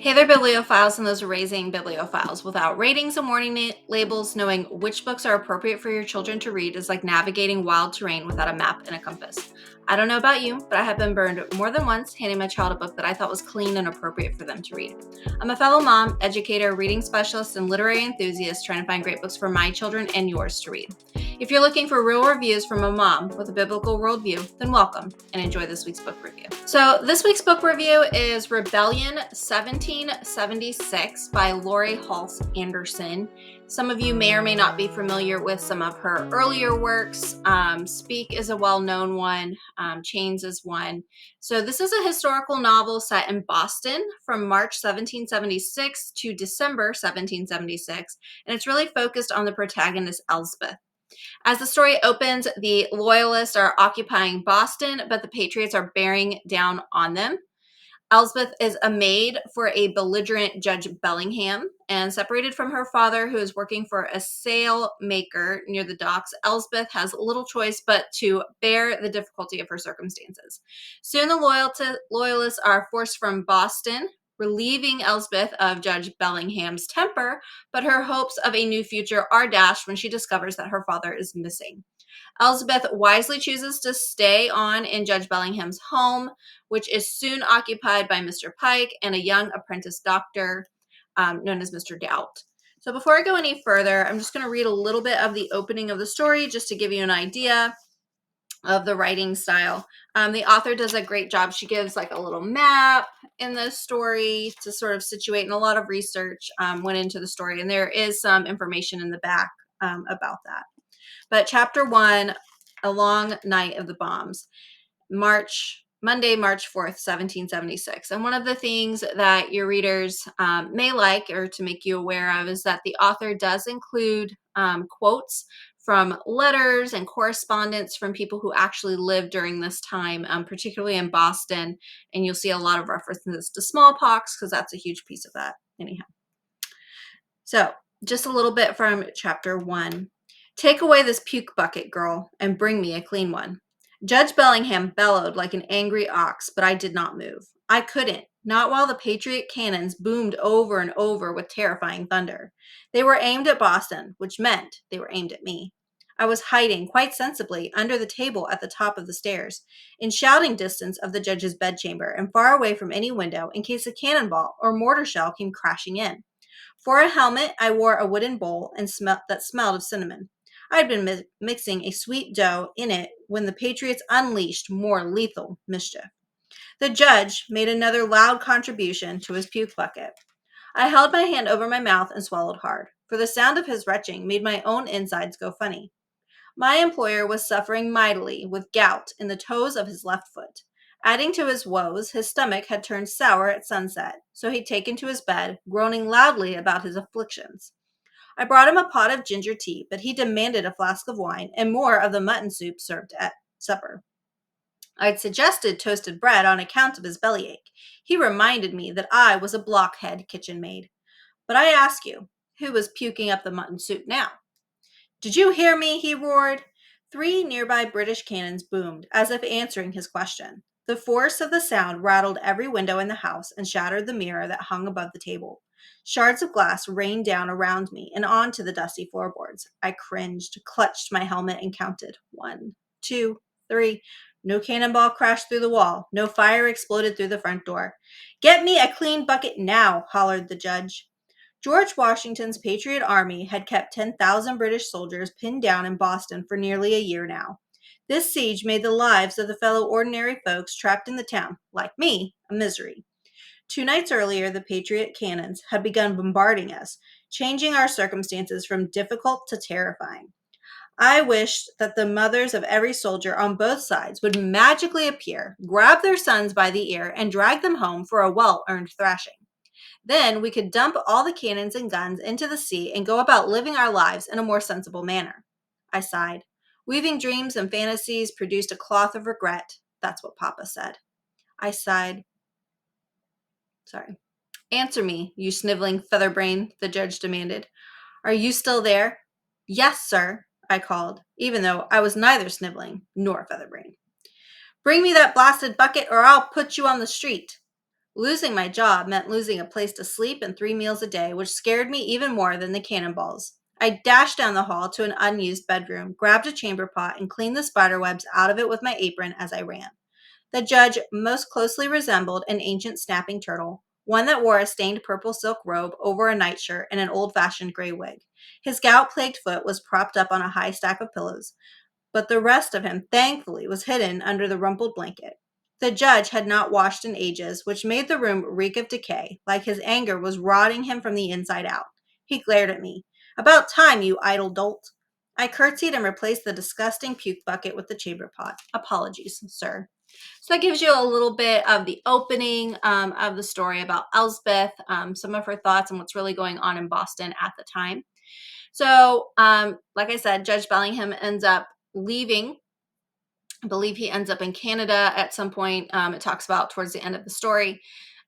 Hey there, bibliophiles and those raising bibliophiles. Without ratings and warning labels, knowing which books are appropriate for your children to read is like navigating wild terrain without a map and a compass. I don't know about you, but I have been burned more than once handing my child a book that I thought was clean and appropriate for them to read. I'm a fellow mom, educator, reading specialist, and literary enthusiast trying to find great books for my children and yours to read. If you're looking for real reviews from a mom with a biblical worldview, then welcome and enjoy this week's book review. So this week's book review is Rebellion 1776 by Laurie Halse Anderson. Some of you may or may not be familiar with some of her earlier works. Speak is a well-known one. Chains is one. So this is a historical novel set in Boston from March 1776 to December 1776, and it's really focused on the protagonist Elspeth. As the story opens, the Loyalists are occupying Boston, but the Patriots are bearing down on them. Elspeth is a maid for a belligerent Judge Bellingham, and separated from her father, who is working for a sail maker near the docks, Elspeth has little choice but to bear the difficulty of her circumstances. Soon the Loyalists are forced from Boston, relieving Elspeth of Judge Bellingham's temper, but her hopes of a new future are dashed when she discovers that her father is missing. Elspeth wisely chooses to stay on in Judge Bellingham's home, which is soon occupied by Mr. Pike and a young apprentice doctor known as Mr. Doubt. So before I go any further, I'm just going to read a little bit of the opening of the story just to give you an idea of the writing style. The author does a great job. She gives like a little map in the story to sort of situate, and a lot of research went into the story, and there is some information in the back about that. But chapter 1, A Long Night of the Bombs, Monday, March 4th, 1776. And one of the things that your readers may like or to make you aware of is that the author does include quotes from letters and correspondence from people who actually lived during this time, particularly in Boston. And you'll see a lot of references to smallpox because that's a huge piece of that. Anyhow. So just a little bit from chapter 1. Take away this puke bucket, girl, and bring me a clean one. Judge Bellingham bellowed like an angry ox, but I did not move. I couldn't, not while the Patriot cannons boomed over and over with terrifying thunder. They were aimed at Boston, which meant they were aimed at me. I was hiding, quite sensibly, under the table at the top of the stairs, in shouting distance of the judge's bedchamber, and far away from any window in case a cannonball or mortar shell came crashing in. For a helmet, I wore a wooden bowl that smelled of cinnamon. I had been mixing a sweet dough in it when the Patriots unleashed more lethal mischief. The judge made another loud contribution to his puke bucket. I held my hand over my mouth and swallowed hard, for the sound of his retching made my own insides go funny. My employer was suffering mightily with gout in the toes of his left foot. Adding to his woes, his stomach had turned sour at sunset, so he'd taken to his bed, groaning loudly about his afflictions. I brought him a pot of ginger tea, but he demanded a flask of wine and more of the mutton soup served at supper. I'd suggested toasted bread on account of his bellyache. He reminded me that I was a blockhead kitchen maid. But I ask you, who was puking up the mutton soup now? Did you hear me? He roared. 3 nearby British cannons boomed, as if answering his question. The force of the sound rattled every window in the house and shattered the mirror that hung above the table. Shards of glass rained down around me and onto the dusty floorboards. I cringed, clutched my helmet, and counted. 1, 2, 3. No cannonball crashed through the wall. No fire exploded through the front door. Get me a clean bucket now, hollered the judge. George Washington's Patriot Army had kept 10,000 British soldiers pinned down in Boston for nearly a year now. This siege made the lives of the fellow ordinary folks trapped in the town, like me, a misery. 2 nights earlier, the Patriot cannons had begun bombarding us, changing our circumstances from difficult to terrifying. I wished that the mothers of every soldier on both sides would magically appear, grab their sons by the ear, and drag them home for a well-earned thrashing. Then we could dump all the cannons and guns into the sea and go about living our lives in a more sensible manner. I sighed. Weaving dreams and fantasies produced a cloth of regret. That's what Papa said. I sighed. Sorry. Answer me, you sniveling featherbrain, the judge demanded. Are you still there? Yes, sir, I called, even though I was neither sniveling nor featherbrain. Bring me that blasted bucket or I'll put you on the street. Losing my job meant losing a place to sleep and 3 meals a day, which scared me even more than the cannonballs. I dashed down the hall to an unused bedroom, grabbed a chamber pot, and cleaned the spider webs out of it with my apron as I ran. The judge most closely resembled an ancient snapping turtle, one that wore a stained purple silk robe over a nightshirt and an old fashioned gray wig. His gout plagued foot was propped up on a high stack of pillows, but the rest of him, thankfully, was hidden under the rumpled blanket. The judge had not washed in ages, which made the room reek of decay, like his anger was rotting him from the inside out. He glared at me. "About time, you idle dolt." I curtsied and replaced the disgusting puke bucket with the chamber pot. "Apologies, sir." So that gives you a little bit of the opening of the story about Elsbeth, some of her thoughts and what's really going on in Boston at the time. So, like I said, Judge Bellingham ends up leaving. I believe he ends up in Canada at some point. It talks about towards the end of the story.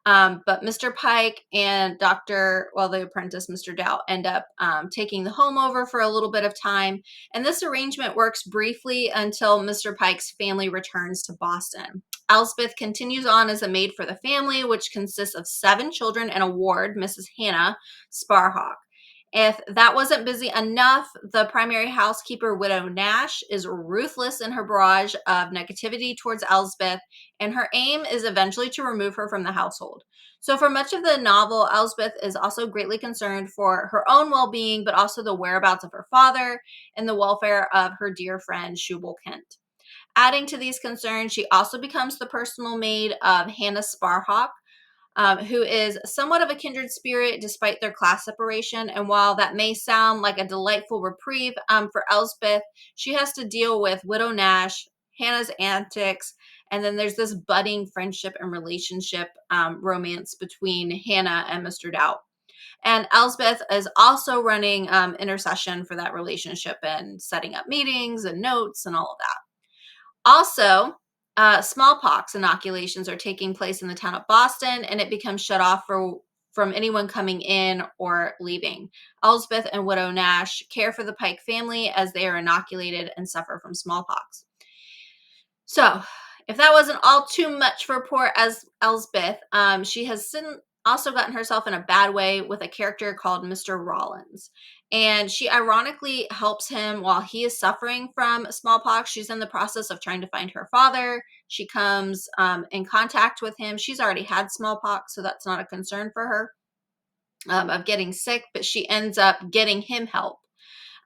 But Mr. Pike and the apprentice, Mr. Dow, end up taking the home over for a little bit of time. And this arrangement works briefly until Mr. Pike's family returns to Boston. Elsbeth continues on as a maid for the family, which consists of 7 children and a ward, Mrs. Hannah Sparhawk. If that wasn't busy enough, the primary housekeeper, Widow Nash, is ruthless in her barrage of negativity towards Elsbeth, and her aim is eventually to remove her from the household. So, for much of the novel, Elsbeth is also greatly concerned for her own well being, but also the whereabouts of her father and the welfare of her dear friend, Shubal Kent. Adding to these concerns, she also becomes the personal maid of Hannah Sparhawk, who is somewhat of a kindred spirit despite their class separation. And while that may sound like a delightful reprieve for Elsbeth, she has to deal with Widow Nash, Hannah's antics, and then there's this budding friendship and relationship romance between Hannah and Mr. Doubt. And Elsbeth is also running intercession for that relationship and setting up meetings and notes and all of that. Also, smallpox inoculations are taking place in the town of Boston, and it becomes shut off from anyone coming in or leaving. Elsbeth and Widow Nash care for the Pike family as they are inoculated and suffer from smallpox. So, if that wasn't all too much for poor Elsbeth, she has also gotten herself in a bad way with a character called Mr. Rollins. And she ironically helps him while he is suffering from smallpox. She's in the process of trying to find her father. She comes in contact with him. She's already had smallpox, so that's not a concern for her of getting sick, but she ends up getting him help.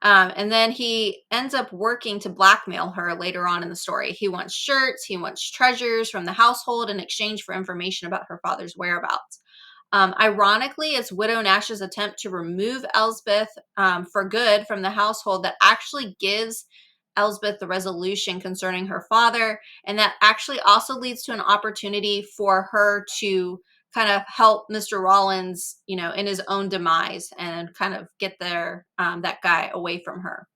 And then he ends up working to blackmail her later on in the story. He wants shirts, he wants treasures from the household in exchange for information about her father's whereabouts. Ironically, it's Widow Nash's attempt to remove Elsbeth for good from the household that actually gives Elsbeth the resolution concerning her father. And that actually also leads to an opportunity for her to kind of help Mr. Rollins, in his own demise and kind of get that guy away from her.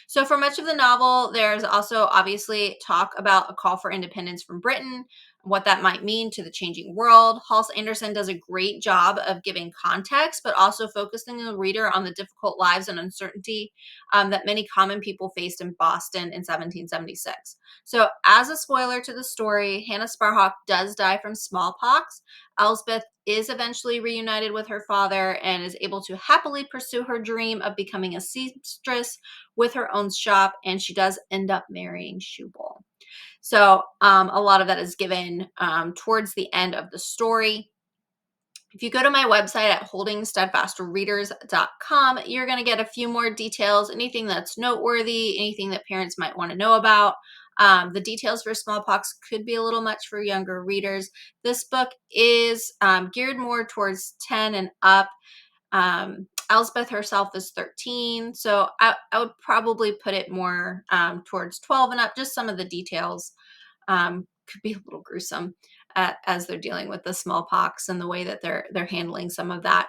So, for much of the novel, there's also obviously talk about a call for independence from Britain, what that might mean to the changing world. Halse Anderson does a great job of giving context, but also focusing the reader on the difficult lives and uncertainty that many common people faced in Boston in 1776. So, as a spoiler to the story, Hannah Sparhawk does die from smallpox. Elsbeth is eventually reunited with her father and is able to happily pursue her dream of becoming a seamstress with her own shop, and she does end up marrying Shubal. So a lot of that is given towards the end of the story. If you go to my website at holdingsteadfastreaders.com, you're going to get a few more details, anything that's noteworthy, anything that parents might want to know about. The details for smallpox could be a little much for younger readers. This book is geared more towards 10 and up. Elsbeth herself is 13, so I would probably put it more towards 12 and up. Just some of the details could be a little gruesome as they're dealing with the smallpox and the way that they're handling some of that.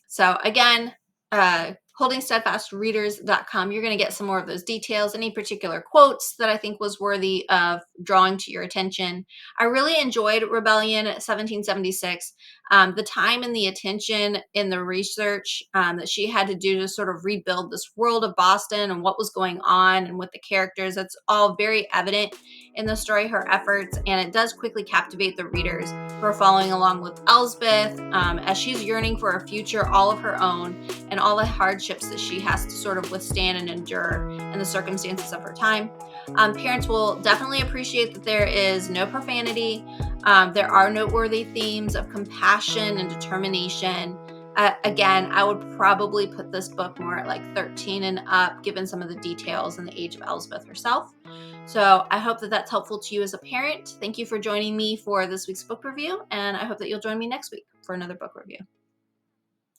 So again, holdingsteadfastreaders.com, you're going to get some more of those details, any particular quotes that I think was worthy of drawing to your attention. I really enjoyed Rebellion 1776. The time and the attention in the research that she had to do to sort of rebuild this world of Boston and what was going on and with the characters, that's all very evident in the story, her efforts, and it does quickly captivate the readers who are following along with Elsbeth as she's yearning for a future all of her own and all the hardships that she has to sort of withstand and endure in the circumstances of her time. Parents will definitely appreciate that there is no profanity. There are noteworthy themes of compassion and determination. Again, I would probably put this book more at like 13 and up, given some of the details and the age of Elsbeth herself. So I hope that that's helpful to you as a parent. Thank you for joining me for this week's book review, and I hope that you'll join me next week for another book review.